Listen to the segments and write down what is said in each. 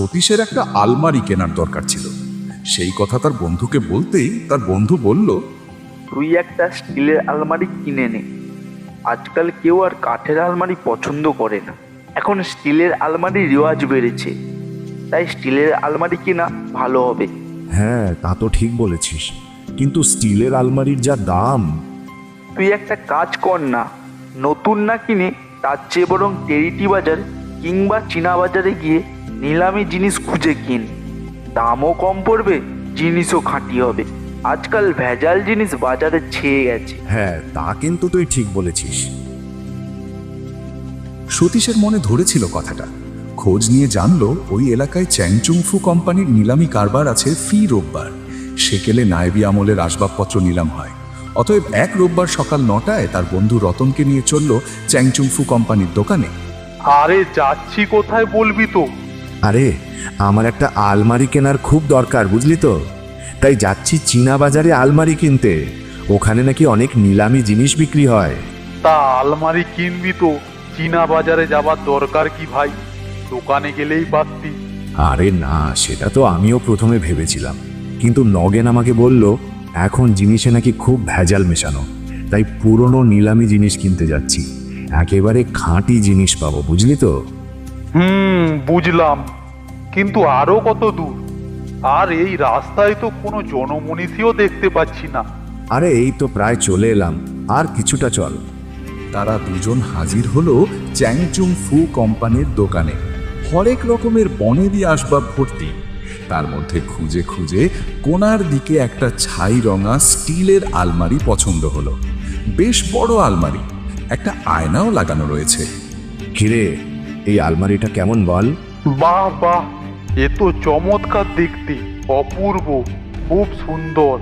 সতীশের একটা আলমারি কেনার দরকার ছিল। সেই কথা তার বন্ধুকে বলতেই তার বন্ধু বলল, তুই একটা স্টিলের আলমারি কিনে নে। আজকাল কেউ আর কাঠের আলমারি পছন্দ করে না, এখন স্টিলের আলমারি রেওয়াজ বেড়েছে, তাই স্টিলের আলমারি কেনা ভালো হবে। হ্যাঁ, তা তো ঠিক বলেছিস, কিন্তু স্টিলের আলমারির যা দাম। তুই একটা কাজ কর না, নতুন না কিনে তার চেয়ে বরং টেরিটি বাজার কিংবা চীনা বাজারে গিয়ে নিলামি জিনিস খুঁজে কিন। দামও কম পড়বে, জিনিসও খাঁটি হবে। আজকাল ভেজাল জিনিস বাজারে ছেয়ে গেছে। হ্যাঁ, তা কিন্তু তুই ঠিক বলেছিস। সতীশের মনে ধরেছিল কথাটা। খোঁজ নিয়ে জানলো ওই এলাকায় চ্যাংচুংফু কোম্পানির নিলামি কারবার আছে ফি রোববার। সেকেলে নায়েবি আমলের আসবাবপত্র নিলাম হয়। অতএব এক রোববার সকাল 9টায় তার বন্ধু রতনকে নিয়ে চলল চ্যাংচুংফু কোম্পানির দোকানে। আরে যাচ্ছি কোথায় বলবি তো? আরে, আমার একটা আলমারি কেনার খুব দরকার, বুঝলি তো, তাই যাচ্ছি চীনা বাজারে আলমারি কিনতে। ওখানে নাকি অনেক নিলামি জিনিস বিক্রি হয়। তা আলমারি কিনবি তো চীনা বাজারে যাবার দরকার কি ভাই? দোকানে গেলেই পারতি। আরে না, সেটা তো আমিও প্রথমে ভেবেছিলাম, কিন্তু নগেন আমাকে বলল এখন জিনিসে নাকি খুব ভেজাল মেশানো, তাই পুরনো নিলামি জিনিস কিনতে যাচ্ছি। একেবারে খাঁটি জিনিস পাবো, বুঝলি তো। বুঝলাম, কিন্তু আরো কত দূর? আর এই রাস্তায় তো কোনো জনমনীষীও দেখতে পাচ্ছি না। আরে এই তো প্রায় চলে এলাম, আর কিছুটা চল। তারা দুজন হাজির হলো চ্যাংচুংফু কোম্পানির দোকানে। হরেক রকমের বনেদি আসবাব ভর্তি। তার মধ্যে খুঁজে খুঁজে কোনার দিকে একটা ছাই রঙা স্টিলের আলমারি পছন্দ হলো। বেশ বড় আলমারি, একটা আয়নাও লাগানো রয়েছে। কিরে, এই আলমারিটা কেমন বল? বাহ বাহ, এ তো চমৎকার দেখতে, অপূর্ব, খুব সুন্দর,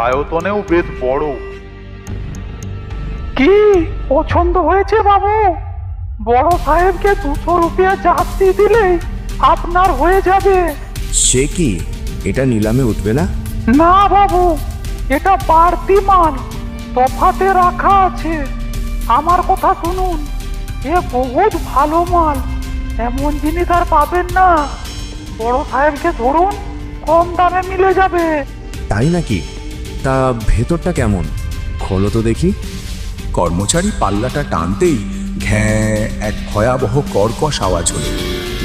আয়তনেও বেশ বড়। কি পছন্দ হয়েছে বাবু? বড় সাহেবকে 200 রুপিয়া যাত্রী দিলেই আপনার হয়ে যাবে। সে কি, এটা নিলামে উঠবে না? না বাবু, এটা বাড়তি মাল, তফাতে রাখা আছে। আমার কথা শুনুন, এ বহুত ভালো মাল, এমন জিনিস আর পাবেন না। বড় সাহেবকে ধরুন, কম দামে মিলে যাবে। তাই নাকি? তা ভেতরটা কেমন, খোলো তো দেখি। কর্মচারী পাল্লাটা টানতেই ঘ্যাঁ এক ভয়াবহ কর্কশ আওয়াজ হলো।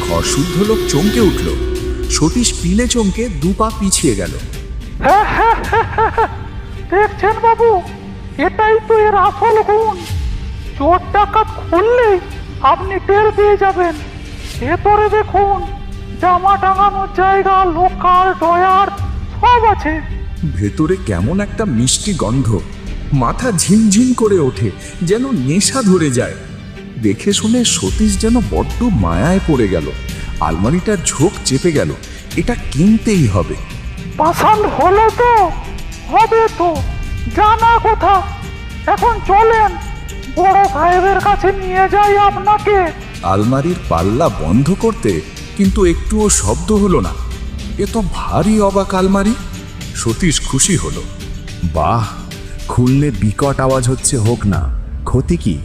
ঘরশুদ্ধ লোক চমকে উঠল। সতীশ পিলে চমকে 2 পা পিছিয়ে গেল। দেখছেন বাবু, এটাই তো এর আসল গুণ। চোর ডাকাত খুললেই আপনি টের পেয়ে যাবেন। ভেতরে দেখুন, জামা টাঙানোর জায়গা, লোকাল ড্রয়ার সব আছে। ভেতরে কেমন একটা মিষ্টি গন্ধ। মাথা ঝিমঝিম করে ওঠে, যেন নেশা ধরে যায়। দেখে শুনে সতীশ যেন বড্ড মায়ায় পড়ে গেল। আলমারিটার ঝোঁক চেপে গেল। এটা কিনতেই হবে। পছন্দ হলো তো? হবে তো, জানা কথা। এখন চলেন, বড় সাহেবের কাছে নিয়ে যাই আপনাকে। আলমারির পাল্লা বন্ধ করতে কিন্তু একটুও শব্দ হলো না। এ তো ভারী অবাক আলমারি। সতীশ খুশি হলো। বাহ, খুললে বিকট আওয়াজ হচ্ছে, হোক না, ক্ষতি কি?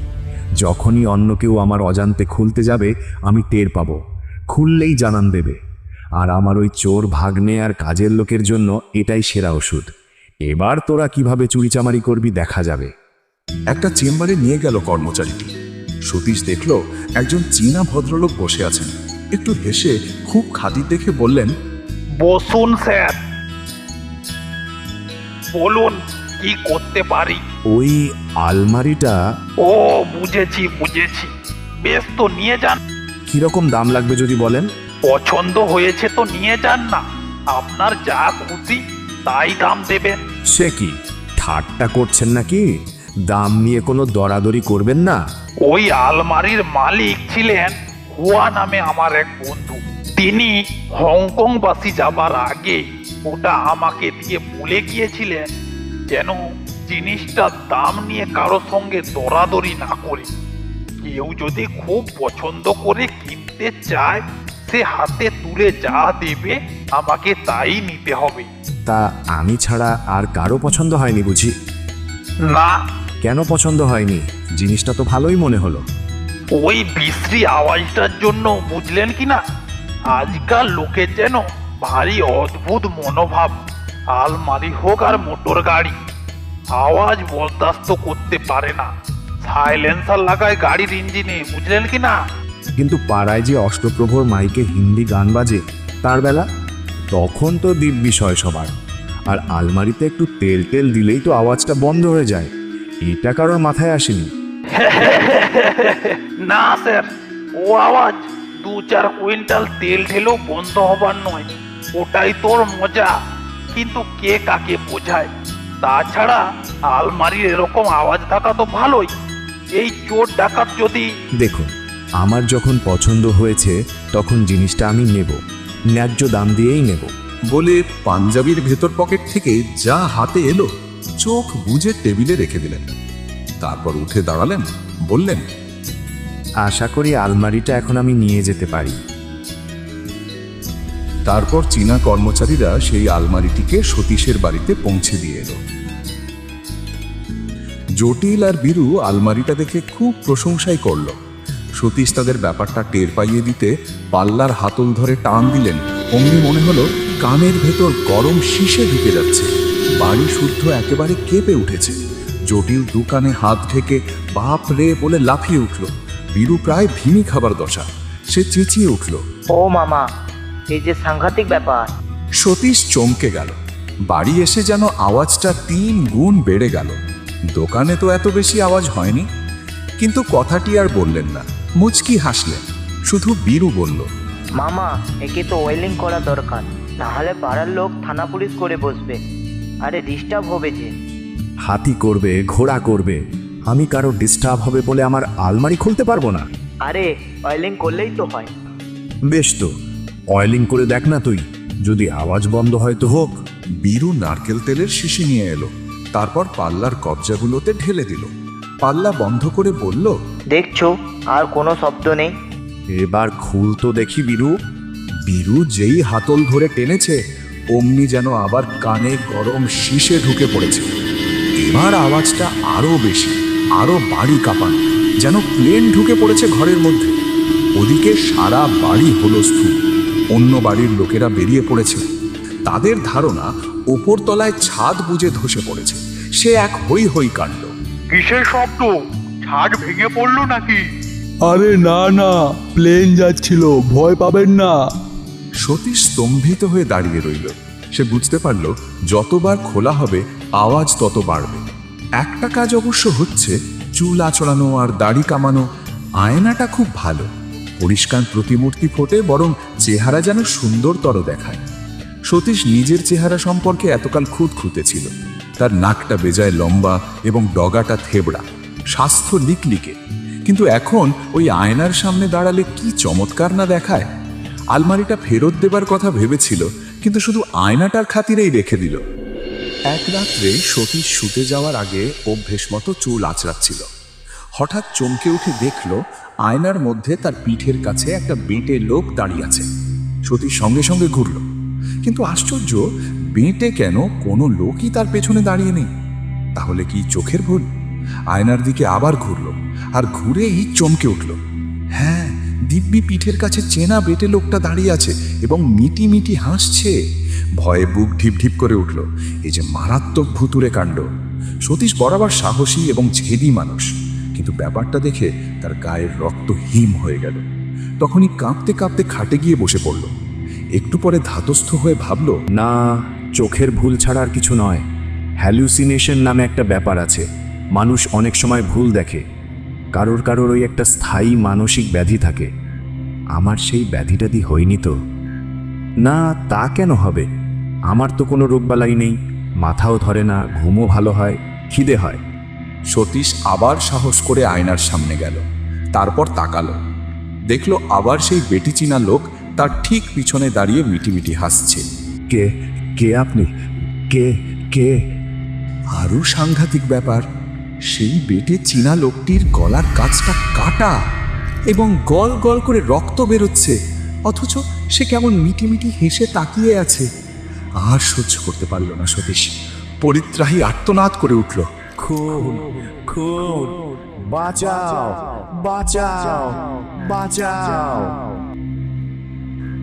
যখনই অন্য কেউ আমার অজান্তে খুলতে যাবে আমি টের পাবো, খুললেই জানান দেবে। আর আমার ওই চোর ভাগ্নে আর কাজের লোকের জন্য এটাই সেরা ওষুধ। এবার তোরা কিভাবে চুরিচামারি করবি দেখা যাবে। একটা চেম্বারে নিয়ে গেল কর্মচারীটি। সতীশ দেখল একজন চীনা ভদ্রলোক বসে আছেন। একটু হেসে খুব খাতির দেখে বললেন, বসুন স্যার, বলুন কি করতে পারি? ওই আলমারিটা ও বুঝেছি বুঝেছি, বেশ তো নিয়ে যান। কিরকম দাম লাগবে যদি বলেন? পছন্দ হয়েছে তো নিয়ে যান না, আপনার যা খুশি তাই দাম দেবেন। সে কি, ঠাট্টা করছেন নাকি? দাম নিয়ে কোনো দরাদরি করবেন না। ওই আলমারির মালিক ছিলেন হুয়া নামে আমার এক বন্ধু। তিনি হংকংবাসী যাবার আগে ওটা আমাকে দিয়ে বলে গিয়েছিলেন যেন জিনিসটার দাম নিয়ে কারো সঙ্গে দরাদরি না করি। কেউ যদি খুব পছন্দ করে কিনতে চায়, সে হাতে তুলে যা দেবে আমাকে তাই নিতে হবে। তা আমি ছাড়া আর কারো পছন্দ হয়নি বুঝি? না। কেন পছন্দ হয়নি? জিনিসটা তো ভালোই মনে হলো। ওই বিশ্রী আওয়াজটার জন্য, বুঝলেন কি না? আজকাল লোকের যেন ভারী অদ্ভুত মনোভাব। আলমারি হোক আর মোটর গাড়ি, আওয়াজ বরদাস্ত করতে পারে না। সাইলেন্সার লাগায় গাড়ির ইঞ্জিনে, বুঝলেন কি না? কিন্তু পাড়ায় যে অষ্টপ্রভর মাইকে হিন্দি গান বাজে তার বেলা, তখন তো দিব্যিষয় সবার। আর আলমারিতে একটু তেল তেল দিলেই তো আওয়াজটা বন্ধ হয়ে যায়। এটা কারোর মাথায় আসেনি। না স্যার, ও আওয়াজ 2-4 কুইন্টাল তেল ঢেলেও বন্ধ হবার নয়। ওটাই তোর মজা। কিন্তু কে কাকে বোঝায়? তাছাড়া আলমারির এরকম আওয়াজ থাকা তো ভালোই। এই চোর ডাকাত যদি... দেখুন, আমার যখন পছন্দ হয়েছে তখন জিনিসটা আমি নেব, ন্যায্য দাম দিয়েই নেব। বলে পাঞ্জাবির ভেতর পকেট থেকে যা হাতে এলো চোখ বুজে টেবিলে রেখে দিলেন। তারপর উঠে দাঁড়ালেন, বললেন, আশা করি আলমারিটা এখন আমি নিয়ে যেতে পারি। তারপর চীনা কর্মচারীরা সেই আলমারিটিকে সতীশের বাড়িতে পৌঁছে দিয়ে এলো। জটিল আর বীরু আলমারিটা দেখে খুব প্রশংসাই করল। সতীশ তাদের ব্যাপারটা টের পাইয়ে দিতে পাল্লার হাতল ধরে টান দিলেন। অমনি মনে হলো কানের ভেতর গরম শীষে ঢুকে যাচ্ছে। বাড়ি শুদ্ধ একেবারে কেঁপে উঠেছে। জটিল দোকানে হাত ঢেকে বাপ রে বলে লাফিয়ে উঠল। বীরু প্রায় ভিনি খাবার দশা। সে চেঁচিয়ে উঠল, ও মামা, এই যে সাংঘাতিক ব্যাপার। সতীশ চমকে গেল। বাড়ি এসে যেন আওয়াজটা 3 গুণ বেড়ে গেল। দোকানে তো এত বেশি আওয়াজ হয়নি। কিন্তু কথাটি আর বললেন না, মুচকি হাসলেন। শুধু বীরু বলল, মামা, একে তো ওয়েলিং করা দরকার, নাহলে পাড়ার লোক থানা পুলিশ করে বসবে। আরে ডিস্টার্ব হবে যে। হাতি করবে, ঘোড়া করবে, আমি কারো ডিস্টার্ব হবে বলে আমার আলমারি খুলতে পারবো না? আরে ওয়েলিং করলেই তো হয়। বেশ তো, অয়েলিং করে দেখ না তুই। যদি আওয়াজ বন্ধ হয় তো হোক। বীরু নারকেল তেলের শিশি নিয়ে এলো। তারপর পাল্লার কবজাগুলোতে ঢেলে দিল। পাল্লা বন্ধ করে বলল, দেখছো, আর কোনো শব্দ নেই। এবার খুল তো দেখি বীরু। বীরু যেই হাতল ধরে টেনেছে অমনি যেন আবার কানে গরম শীষে ঢুকে পড়েছে। এবার আওয়াজটা আরো বেশি, আরো বাড়ি কাঁপানো, যেন প্লেন ঢুকে পড়েছে ঘরের মধ্যে। ওদিকে সারা বাড়ি হুলস্থুল। অন্য বাড়ির লোকেরা বেরিয়ে পড়েছে। তাদের ধারণা ওপর তলায় ছাদ বুজে ধসে পড়েছে। সে এক হই হই কাণ্ড। কিসের শব্দ? ছাদ ভেঙে পড়লো নাকি? আরে না না, প্লেন যাচ্ছিল, ভয় পাবেন না। সতীশ স্তম্ভিত হয়ে দাঁড়িয়ে রইল। সে বুঝতে পারল যতবার খোলা হবে আওয়াজ তত বাড়বে। একটা কাজ অবশ্য হচ্ছে, চুল আঁচড়ানো আর দাড়ি কামানো। আয়নাটা খুব ভালো, পরিষ্কার প্রতিমূর্তি ফোটে, বরং চেহারা যেন সুন্দরতর দেখায়। সতীশ নিজের চেহারা সম্পর্কে এতকাল খুঁতখুঁতে ছিল। তার নাকটা বেজায় লম্বা এবং ডগাটা থেবড়া, স্বাস্থ্য লিকলিকে। কিন্তু এখন ওই আয়নার সামনে দাঁড়ালে কি চমৎকার না দেখায়। আলমারিটা ফেরত দেবার কথা ভেবেছিল, কিন্তু শুধু আয়নাটার খাতিরেই রেখে দিল। এক রাত্রে সতীশ শুতে যাওয়ার আগে অভ্যেস মতো চুল আঁচড়াচ্ছিল। হঠাৎ চমকে উঠে দেখল আয়নার মধ্যে তার পিঠের কাছে একটা বেঁটে লোক দাঁড়িয়ে আছে। সতীশ সঙ্গে সঙ্গে ঘুরল, কিন্তু আশ্চর্য, বেঁটে কেন, কোনো লোকই তার পেছনে দাঁড়িয়ে নেই। তাহলে কি চোখের ভুল? আয়নার দিকে আবার ঘুরল, আর ঘুরেই চমকে উঠল। হ্যাঁ, দিব্যি পিঠের কাছে চেনা বেটে লোকটা দাঁড়িয়ে আছে এবং মিটি মিটি হাসছে। ভয়ে বুক ঢিপ ঢিপ করে উঠল। এই যে মারাত্মক ভুতুরে কাণ্ড। সতীশ বরাবর সাহসী এবং ঝেদি মানুষ, কিন্তু ব্যাপারটা দেখে তার গায়ের রক্ত হিম হয়ে গেল। তখনই কাঁপতে কাঁপতে খাটে গিয়ে বসে পড়ল। একটু পরে ধাতস্থ হয়ে ভাবল, না, চোখের ভুল ছাড়া আর কিছু নয়। হ্যালুসিনেশন নামে একটা ব্যাপার আছে। মানুষ অনেক সময় ভুল দেখে। কারোর কারোর ওই একটা স্থায়ী মানসিক ব্যাধি থাকে। আমার সেই ব্যাধিটাদি হয়নি তো? না, তা কেন হবে? আমার তো কোনো রোগবালাই নেই, মাথাও ধরে না, ঘুমও ভালো হয়, খিদে হয়। সতীশ আবার সাহস করে আয়নার সামনে গেল। তারপর তাকালো, দেখল আবার সেই বেটি চিনা লোক তার ঠিক পিছনে দাঁড়িয়ে মিটিমিটি হাসছে। কে কে আপনি? কে কে? আরও সাংঘাতিক ব্যাপার, সেই বেটে চীনা লোকটির গলার কাছটা কাটা এবং গল গল করে রক্ত বেরোচ্ছে, অথচ সে কেমন মিটিমিটি হেসে তাকিয়ে আছে। আর সহ্য করতে পারল না সতীশ, পরিত্রাহী আর্তনাদ করে উঠল, খুন খুন, বাঁচাও বাঁচাও বাঁচাও।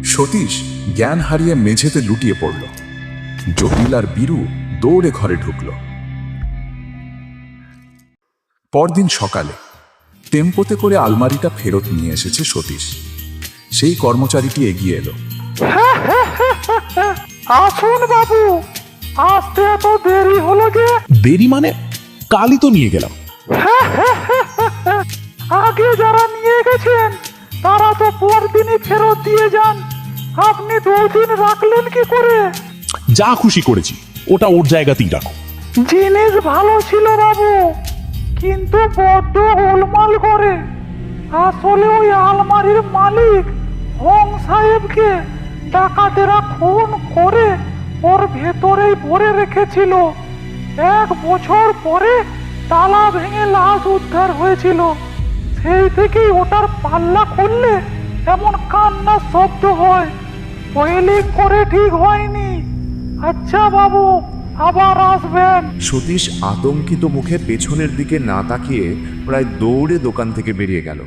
সতীশ জ্ঞান হারিয়ে মেঝেতে লুটিয়ে পড়ল। জটিল আর বীরু দৌড়ে ঘরে ঢুকল। পরদিন সকালে টেম্পোতে করে আলমারিটা ফেরত নিয়ে এসেছে সতীশ। সেই কর্মচারীটি এগিয়ে এলো। আসুন বাবু, আসতে এত দেরি হলো যে? দেরি মানে? কালই তো নিয়ে গেলাম। আগে যারা নিয়ে গেছেন তারা তো পরদিনই ফেরত দিয়ে যান, আপনি 2 দিন রাখলেন কি করে? যা খুশি করেছি, ওটা ওর জায়গাতেই রাখো। জিনিস ভালো ছিল বাবু, কিন্তু বড্ড গোলমাল করে। আসলে ওই আলমারির মালিক হং সাহেবকে ডাকাতেরা খুন করে ওর ভেতরেই ভরে রেখেছিল। 1 বছর পরে তালা ভেঙে লাশ উদ্ধার হয়েছিল। সেই থেকেই ওটার পাল্লা খুললে এমন কান্নার শব্দ হয়। ওয়েলিং করে ঠিক হয়নি। আচ্ছা বাবু, আবার আসবেন। সতীশ আতঙ্কিত মুখে পেছনের দিকে না তাকিয়ে প্রায় দৌড়ে দোকান থেকে বেরিয়ে গেল।